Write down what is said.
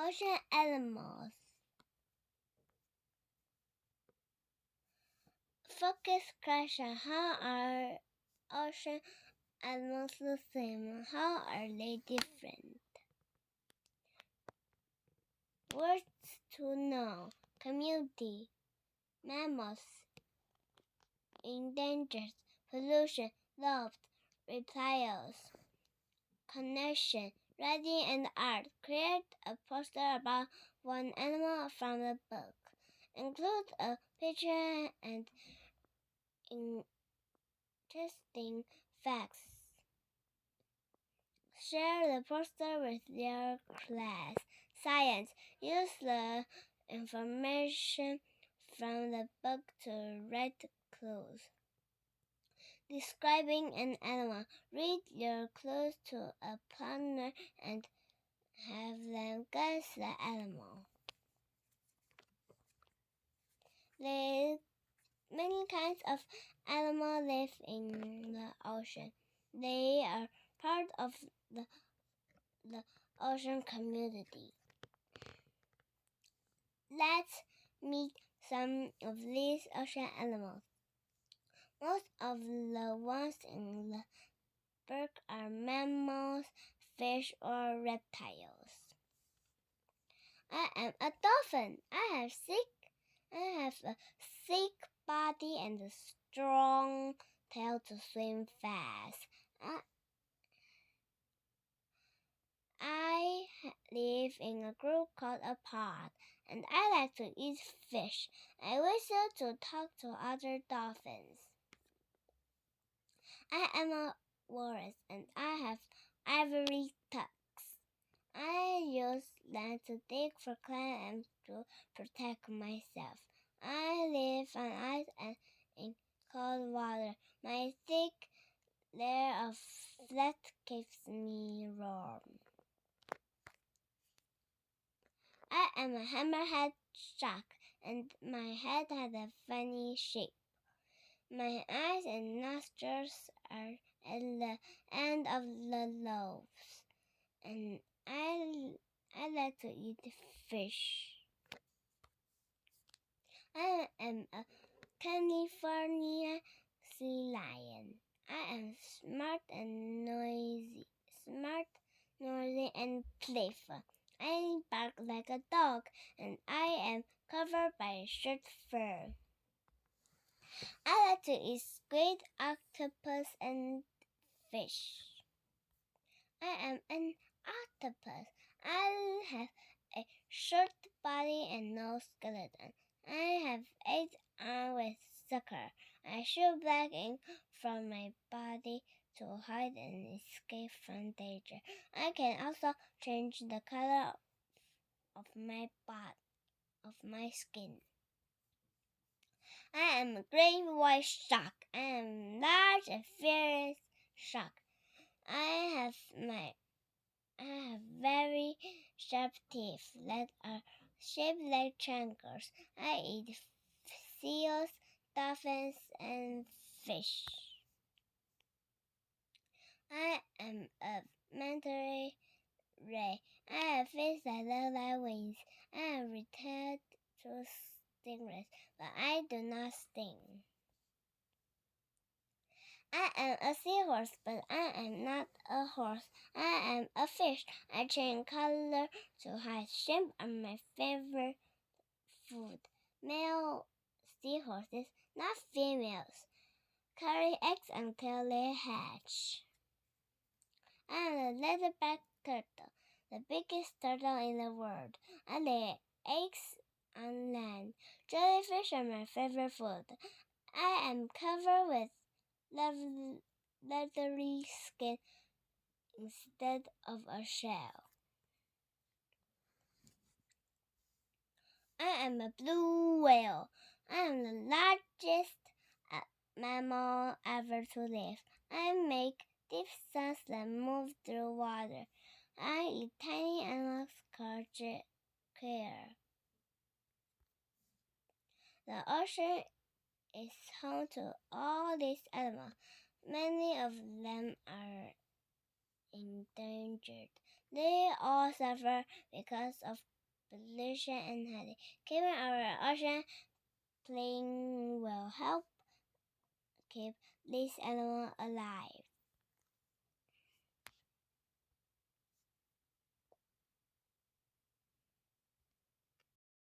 Ocean animals. Focus question: how are ocean animals the same? How are they different? Words to know: community, mammals, endangered, pollution, loved, reptiles, connection. Reading and art. Create a poster about one animal from the book. Include a picture and interesting facts. Share the poster with your class. Science. Use the information from the book to write clues. Describing an animal. Read your clues to a partner and have them guess the animal. Many kinds of animals live in the ocean. They are part of the ocean community. Let's meet some of these ocean animals. Most of the ones in the book are mammals, fish, or reptiles. I am a dolphin. I have a thick body and a strong tail to swim fast. I live in a group called a pod, and I like to eat fish. I whistle to talk to other dolphins. I am a walrus, and I have ivory tucks. I use them to dig for clams and to protect myself. I live on ice and in cold water. My thick layer of fat keeps me warm. I am a hammerhead shark, and my head has a funny shape. My eyes and nostrils are at the end of the lobes, and I like to eat fish. I am a California sea lion. I am smart, noisy, and playful. I bark like a dog, and I am covered by short fur. I like to eat squid, octopus, and fish. I am an octopus. I have a short body and no skeleton. I have 8 arms with sucker. I shoot black ink from my body to hide and escape from danger. I can also change the color of my skin. I am a great white shark. I am large and fierce shark. I have very sharp teeth that are shaped like triangles. I eat seals, dolphins, and fish. I am a manta ray. I have fins that look like wings. I am related to stingrays, but I do not sting. I am a seahorse, but I am not a horse. I am a fish. I change color to hide. Shrimp are my favorite food. Male seahorses, not females, carry eggs until they hatch. I am a leatherback turtle, the biggest turtle in the world. I lay eggs on land. Jellyfish are my favorite food. I am covered with leathery skin instead of a shell. I am a blue whale. I am the largest mammal ever to live. I make deep sounds that move through water. I eat tiny animals called quail. The ocean is home to all these animals. Many of them are endangered. endangered. They all suffer because of pollution and hunting. Keeping our ocean clean will help keep these animals alive.